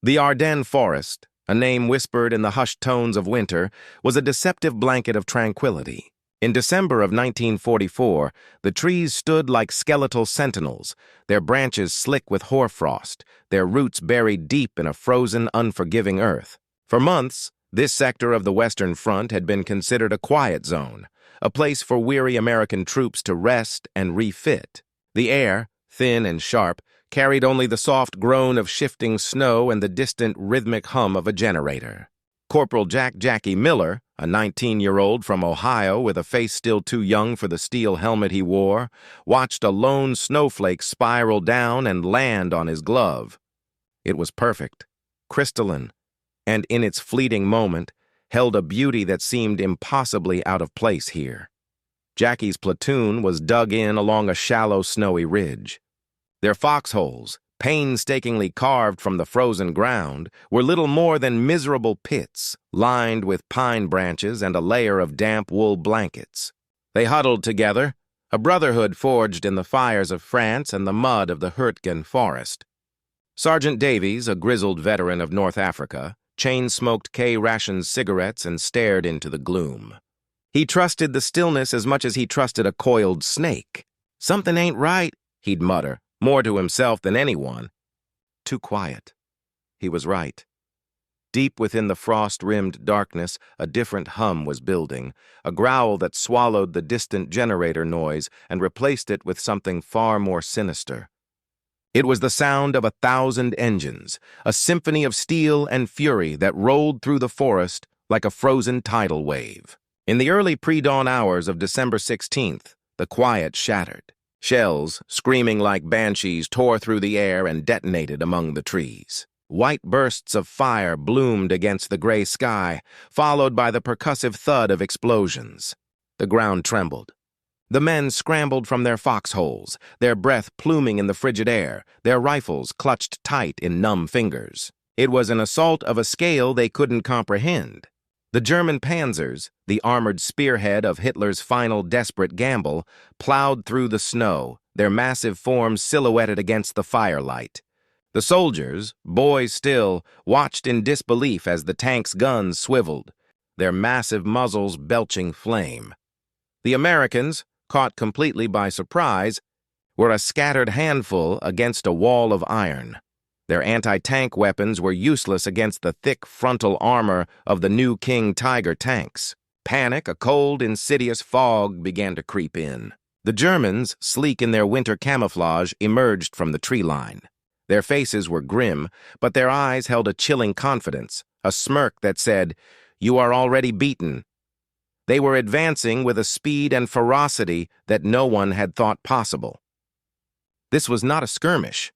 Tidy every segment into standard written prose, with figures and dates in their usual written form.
The Ardennes forest, a name whispered in the hushed tones of winter, was a deceptive blanket of tranquility. In December of 1944, the trees stood like skeletal sentinels, their branches slick with hoarfrost, their roots buried deep in a frozen, unforgiving earth. For months, this sector of the Western Front had been considered a quiet zone, a place for weary American troops to rest and refit. The air, thin and sharp, carried only the soft groan of shifting snow and the distant rhythmic hum of a generator. Corporal Jackie Miller, a 19-year-old from Ohio with a face still too young for the steel helmet he wore, watched a lone snowflake spiral down and land on his glove. It was perfect, crystalline, and in its fleeting moment, held a beauty that seemed impossibly out of place here. Jackie's platoon was dug in along a shallow, snowy ridge. Their foxholes, painstakingly carved from the frozen ground, were little more than miserable pits, lined with pine branches and a layer of damp wool blankets. They huddled together, a brotherhood forged in the fires of France and the mud of the Hurtgen forest. Sergeant Davies, a grizzled veteran of North Africa, chain-smoked K-rationed cigarettes and stared into the gloom. He trusted the stillness as much as he trusted a coiled snake. "Something ain't right," he'd mutter, more to himself than anyone. Too quiet. He was right. Deep within the frost-rimmed darkness, a different hum was building, a growl that swallowed the distant generator noise and replaced it with something far more sinister. It was the sound of 1,000 engines, a symphony of steel and fury that rolled through the forest like a frozen tidal wave. In the early pre-dawn hours of December 16th, the quiet shattered. Shells, screaming like banshees, tore through the air and detonated among the trees. White bursts of fire bloomed against the gray sky, followed by the percussive thud of explosions. The ground trembled. The men scrambled from their foxholes, their breath pluming in the frigid air, their rifles clutched tight in numb fingers. It was an assault of a scale they couldn't comprehend. The German panzers, the armored spearhead of Hitler's final desperate gamble, plowed through the snow, their massive forms silhouetted against the firelight. The soldiers, boys still, watched in disbelief as the tank's guns swiveled, their massive muzzles belching flame. The Americans, caught completely by surprise, were a scattered handful against a wall of iron. Their anti-tank weapons were useless against the thick frontal armor of the new King Tiger tanks. Panic, a cold, insidious fog began to creep in. The Germans, sleek in their winter camouflage, emerged from the tree line. Their faces were grim, but their eyes held a chilling confidence, a smirk that said, "You are already beaten." They were advancing with a speed and ferocity that no one had thought possible. This was not a skirmish.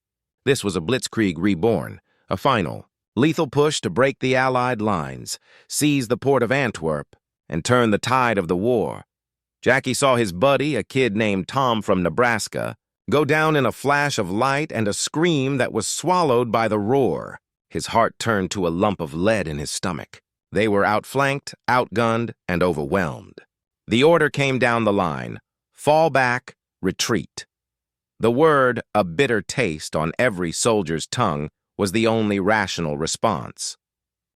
This was a blitzkrieg reborn, a final, lethal push to break the Allied lines, seize the port of Antwerp, and turn the tide of the war. Jackie saw his buddy, a kid named Tom from Nebraska, go down in a flash of light and a scream that was swallowed by the roar. His heart turned to a lump of lead in his stomach. They were outflanked, outgunned, and overwhelmed. The order came down the line: fall back, retreat. The word, a bitter taste on every soldier's tongue, was the only rational response.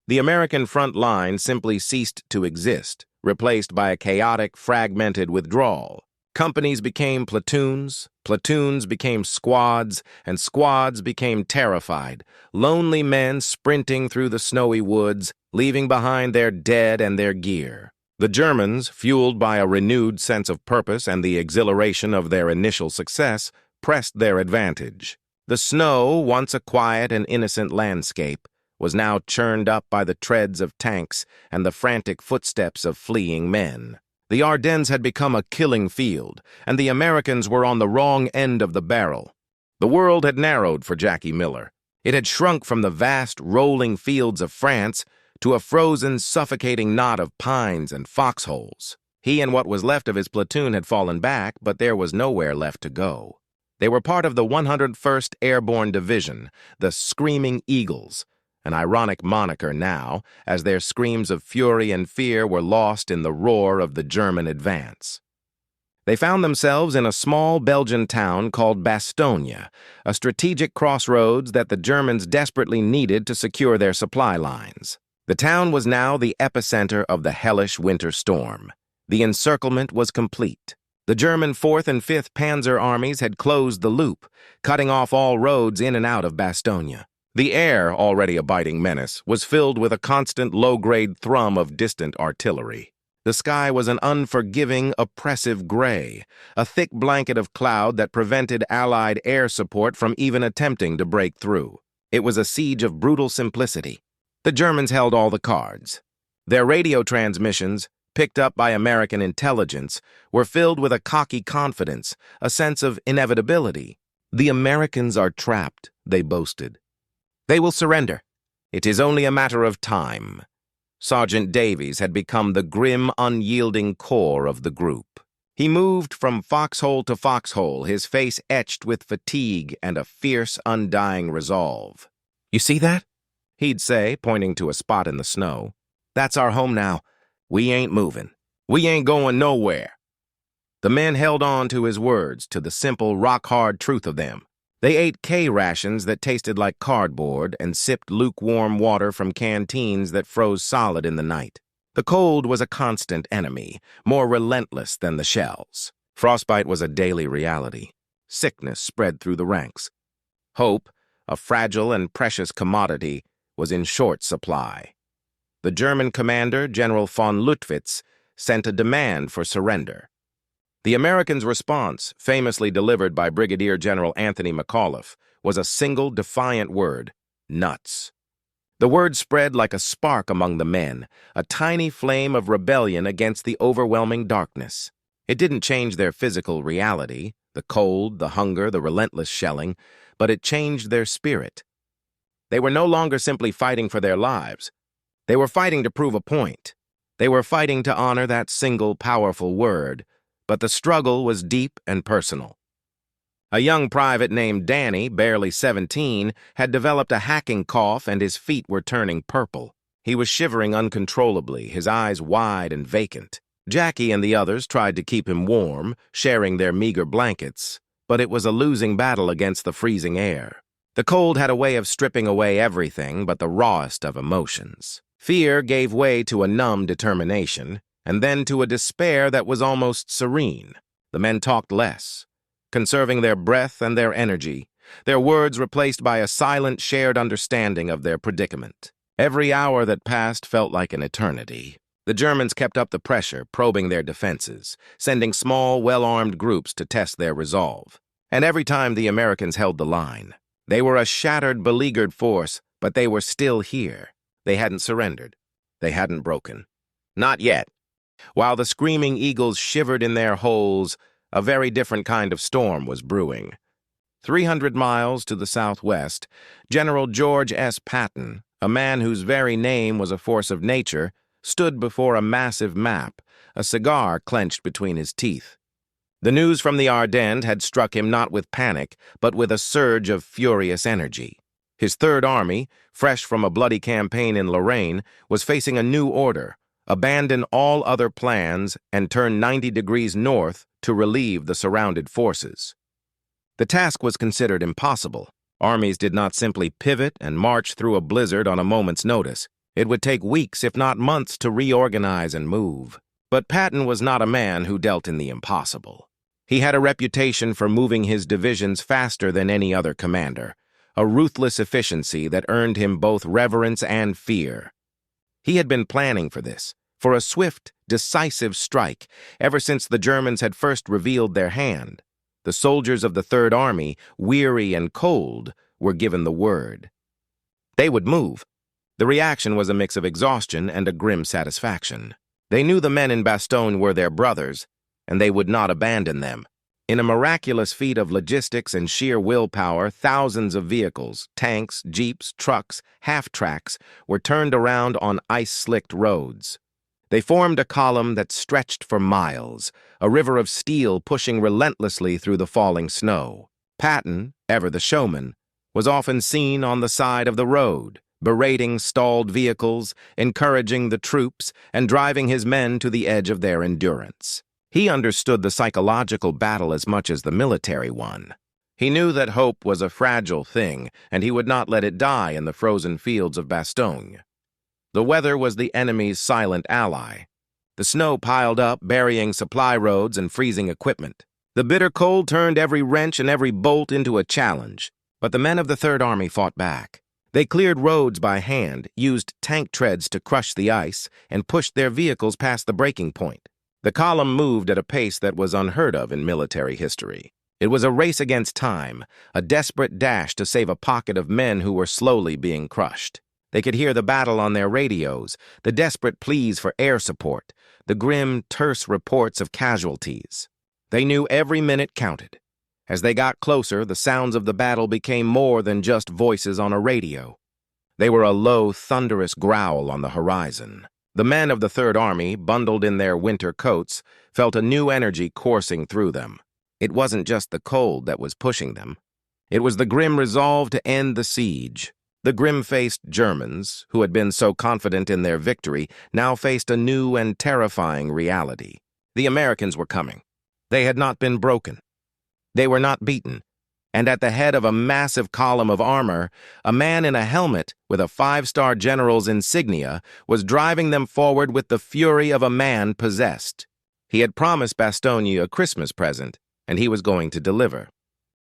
The American front line simply ceased to exist, replaced by a chaotic, fragmented withdrawal. Companies became platoons, platoons became squads, and squads became terrified, lonely men sprinting through the snowy woods, leaving behind their dead and their gear. The Germans, fueled by a renewed sense of purpose and the exhilaration of their initial success, pressed their advantage. The snow, once a quiet and innocent landscape, was now churned up by the treads of tanks and the frantic footsteps of fleeing men. The Ardennes had become a killing field, and the Americans were on the wrong end of the barrel. The world had narrowed for Jackie Miller. It had shrunk from the vast, rolling fields of France to a frozen, suffocating knot of pines and foxholes. He and what was left of his platoon had fallen back, but there was nowhere left to go. They were part of the 101st Airborne Division, the Screaming Eagles, an ironic moniker now, as their screams of fury and fear were lost in the roar of the German advance. They found themselves in a small Belgian town called Bastogne, a strategic crossroads that the Germans desperately needed to secure their supply lines. The town was now the epicenter of the hellish winter storm. The encirclement was complete. The German 4th and 5th Panzer armies had closed the loop, cutting off all roads in and out of Bastogne. The air, already a biting menace, was filled with a constant low-grade thrum of distant artillery. The sky was an unforgiving, oppressive gray, a thick blanket of cloud that prevented Allied air support from even attempting to break through. It was a siege of brutal simplicity. The Germans held all the cards. Their radio transmissions, picked up by American intelligence, were filled with a cocky confidence, a sense of inevitability. "The Americans are trapped," they boasted. "They will surrender. It is only a matter of time." Sergeant Davies had become the grim, unyielding core of the group. He moved from foxhole to foxhole, his face etched with fatigue and a fierce, undying resolve. "You see that?" he'd say, pointing to a spot in the snow. "That's our home now. We ain't moving. We ain't going nowhere." The men held on to his words, to the simple, rock-hard truth of them. They ate K rations that tasted like cardboard and sipped lukewarm water from canteens that froze solid in the night. The cold was a constant enemy, more relentless than the shells. Frostbite was a daily reality. Sickness spread through the ranks. Hope, a fragile and precious commodity, was in short supply. The German commander, General von Luttwitz, sent a demand for surrender. The Americans' response, famously delivered by Brigadier General Anthony McAuliffe, was a single defiant word: nuts. The word spread like a spark among the men, a tiny flame of rebellion against the overwhelming darkness. It didn't change their physical reality, the cold, the hunger, the relentless shelling, but it changed their spirit. They were no longer simply fighting for their lives. They were fighting to prove a point. They were fighting to honor that single, powerful word. But the struggle was deep and personal. A young private named Danny, barely 17, had developed a hacking cough and his feet were turning purple. He was shivering uncontrollably, his eyes wide and vacant. Jackie and the others tried to keep him warm, sharing their meager blankets, but it was a losing battle against the freezing air. The cold had a way of stripping away everything but the rawest of emotions. Fear gave way to a numb determination, and then to a despair that was almost serene. The men talked less, conserving their breath and their energy, their words replaced by a silent, shared understanding of their predicament. Every hour that passed felt like an eternity. The Germans kept up the pressure, probing their defenses, sending small, well-armed groups to test their resolve. And every time the Americans held the line. They were a shattered, beleaguered force, but they were still here. They hadn't surrendered. They hadn't broken. Not yet. While the screaming eagles shivered in their holes, a very different kind of storm was brewing. 300 miles to the southwest, General George S. Patton, a man whose very name was a force of nature, stood before a massive map, a cigar clenched between his teeth. The news from the Ardennes had struck him not with panic, but with a surge of furious energy. His Third Army, fresh from a bloody campaign in Lorraine, was facing a new order: abandon all other plans and turn 90 degrees north to relieve the surrounded forces. The task was considered impossible. Armies did not simply pivot and march through a blizzard on a moment's notice. It would take weeks, if not months, to reorganize and move. But Patton was not a man who dealt in the impossible. He had a reputation for moving his divisions faster than any other commander, a ruthless efficiency that earned him both reverence and fear. He had been planning for this, for a swift, decisive strike, ever since the Germans had first revealed their hand. The soldiers of the Third Army, weary and cold, were given the word. They would move. The reaction was a mix of exhaustion and a grim satisfaction. They knew the men in Bastogne were their brothers, and they would not abandon them. In a miraculous feat of logistics and sheer willpower, thousands of vehicles, tanks, jeeps, trucks, half-tracks, were turned around on ice-slicked roads. They formed a column that stretched for miles, a river of steel pushing relentlessly through the falling snow. Patton, ever the showman, was often seen on the side of the road, berating stalled vehicles, encouraging the troops, and driving his men to the edge of their endurance. He understood the psychological battle as much as the military one. He knew that hope was a fragile thing, and he would not let it die in the frozen fields of Bastogne. The weather was the enemy's silent ally. The snow piled up, burying supply roads and freezing equipment. The bitter cold turned every wrench and every bolt into a challenge, but the men of the Third Army fought back. They cleared roads by hand, used tank treads to crush the ice, and pushed their vehicles past the breaking point. The column moved at a pace that was unheard of in military history. It was a race against time, a desperate dash to save a pocket of men who were slowly being crushed. They could hear the battle on their radios, the desperate pleas for air support, the grim, terse reports of casualties. They knew every minute counted. As they got closer, the sounds of the battle became more than just voices on a radio. They were a low, thunderous growl on the horizon. The men of the Third Army, bundled in their winter coats, felt a new energy coursing through them. It wasn't just the cold that was pushing them. It was the grim resolve to end the siege. The grim-faced Germans, who had been so confident in their victory, now faced a new and terrifying reality. The Americans were coming. They had not been broken. They were not beaten. And at the head of a massive column of armor, a man in a helmet with a five-star general's insignia was driving them forward with the fury of a man possessed. He had promised Bastogne a Christmas present, and he was going to deliver.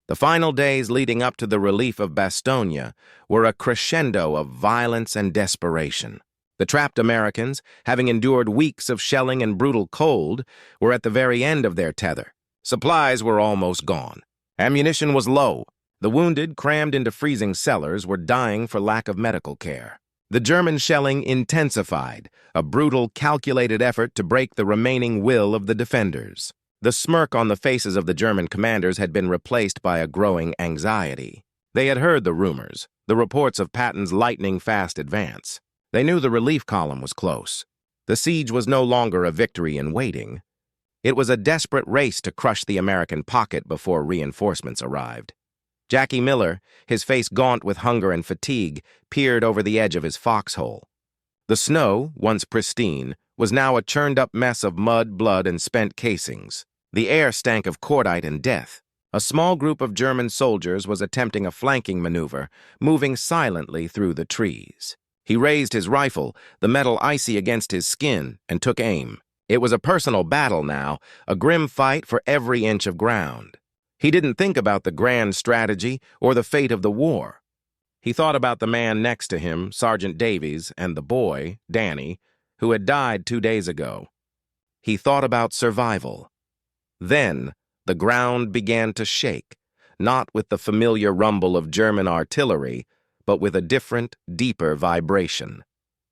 The final days leading up to the relief of Bastogne were a crescendo of violence and desperation. The trapped Americans, having endured weeks of shelling and brutal cold, were at the very end of their tether. Supplies were almost gone. Ammunition was low. The wounded, crammed into freezing cellars, were dying for lack of medical care. The German shelling intensified, a brutal, calculated effort to break the remaining will of the defenders. The smirk on the faces of the German commanders had been replaced by a growing anxiety. They had heard the rumors, the reports of Patton's lightning-fast advance. They knew the relief column was close. The siege was no longer a victory in waiting. It was a desperate race to crush the American pocket before reinforcements arrived. Jackie Miller, his face gaunt with hunger and fatigue, peered over the edge of his foxhole. The snow, once pristine, was now a churned-up mess of mud, blood, and spent casings. The air stank of cordite and death. A small group of German soldiers was attempting a flanking maneuver, moving silently through the trees. He raised his rifle, the metal icy against his skin, and took aim. It was a personal battle now, a grim fight for every inch of ground. He didn't think about the grand strategy or the fate of the war. He thought about the man next to him, Sergeant Davies, and the boy, Danny, who had died 2 days ago. He thought about survival. Then, the ground began to shake, not with the familiar rumble of German artillery, but with a different, deeper vibration.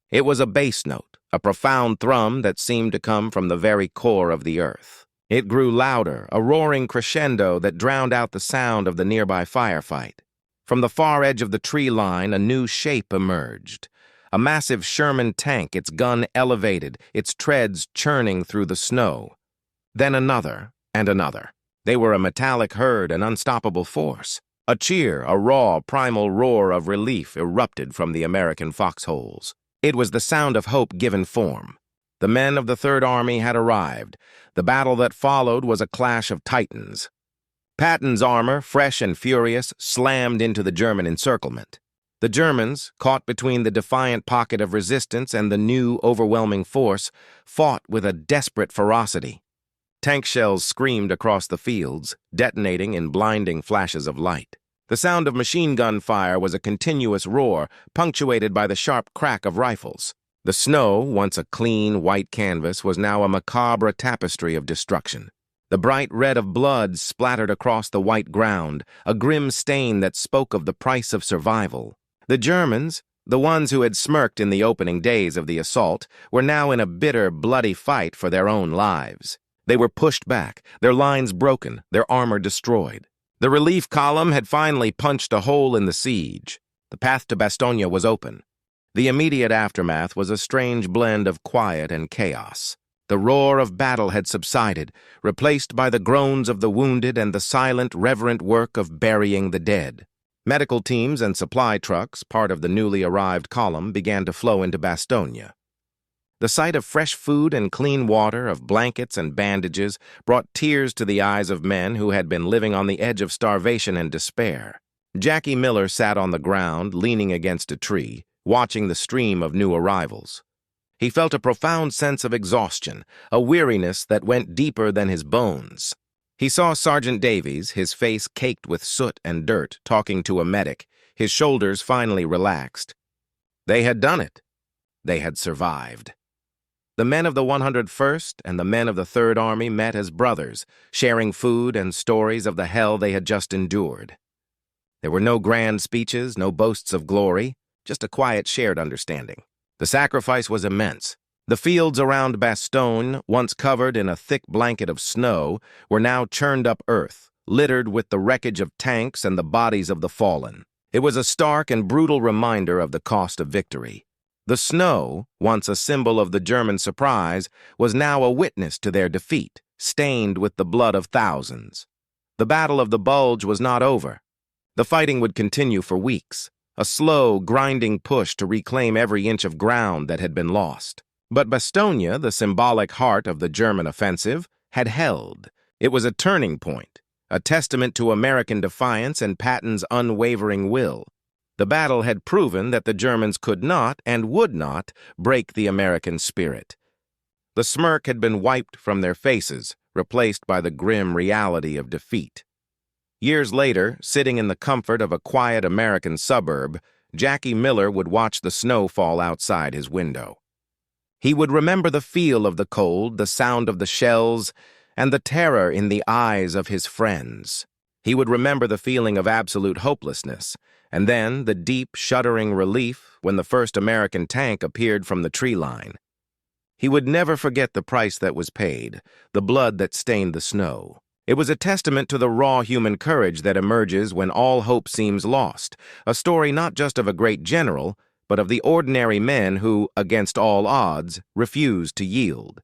It was a bass note, a profound thrum that seemed to come from the very core of the earth. It grew louder, a roaring crescendo that drowned out the sound of the nearby firefight. From the far edge of the tree line, a new shape emerged. A massive Sherman tank, its gun elevated, its treads churning through the snow. Then another, and another. They were a metallic herd, an unstoppable force. A cheer, a raw, primal roar of relief erupted from the American foxholes. It was the sound of hope given form. The men of the Third Army had arrived. The battle that followed was a clash of titans. Patton's armor, fresh and furious, slammed into the German encirclement. The Germans, caught between the defiant pocket of resistance and the new, overwhelming force, fought with a desperate ferocity. Tank shells screamed across the fields, detonating in blinding flashes of light. The sound of machine gun fire was a continuous roar, punctuated by the sharp crack of rifles. The snow, once a clean, white canvas, was now a macabre tapestry of destruction. The bright red of blood splattered across the white ground, a grim stain that spoke of the price of survival. The Germans, the ones who had smirked in the opening days of the assault, were now in a bitter, bloody fight for their own lives. They were pushed back, their lines broken, their armor destroyed. The relief column had finally punched a hole in the siege. The path to Bastogne was open. The immediate aftermath was a strange blend of quiet and chaos. The roar of battle had subsided, replaced by the groans of the wounded and the silent, reverent work of burying the dead. Medical teams and supply trucks, part of the newly arrived column, began to flow into Bastogne. The sight of fresh food and clean water, of blankets and bandages, brought tears to the eyes of men who had been living on the edge of starvation and despair. Jackie Miller sat on the ground, leaning against a tree, watching the stream of new arrivals. He felt a profound sense of exhaustion, a weariness that went deeper than his bones. He saw Sergeant Davies, his face caked with soot and dirt, talking to a medic, his shoulders finally relaxed. They had done it. They had survived. The men of the 101st and the men of the 3rd Army met as brothers, sharing food and stories of the hell they had just endured. There were no grand speeches, no boasts of glory, just a quiet shared understanding. The sacrifice was immense. The fields around Bastogne, once covered in a thick blanket of snow, were now churned up earth, littered with the wreckage of tanks and the bodies of the fallen. It was a stark and brutal reminder of the cost of victory. The snow, once a symbol of the German surprise, was now a witness to their defeat, stained with the blood of thousands. The Battle of the Bulge was not over. The fighting would continue for weeks, a slow, grinding push to reclaim every inch of ground that had been lost. But Bastogne, the symbolic heart of the German offensive, had held. It was a turning point, a testament to American defiance and Patton's unwavering will. The battle had proven that the Germans could not and would not break the American spirit. The smirk had been wiped from their faces, replaced by the grim reality of defeat. Years later, sitting in the comfort of a quiet American suburb, Jackie Miller would watch the snow fall outside his window. He would remember the feel of the cold, the sound of the shells, and the terror in the eyes of his friends. He would remember the feeling of absolute hopelessness, and then the deep, shuddering relief when the first American tank appeared from the tree line. He would never forget the price that was paid, the blood that stained the snow. It was a testament to the raw human courage that emerges when all hope seems lost, a story not just of a great general, but of the ordinary men who, against all odds, refused to yield.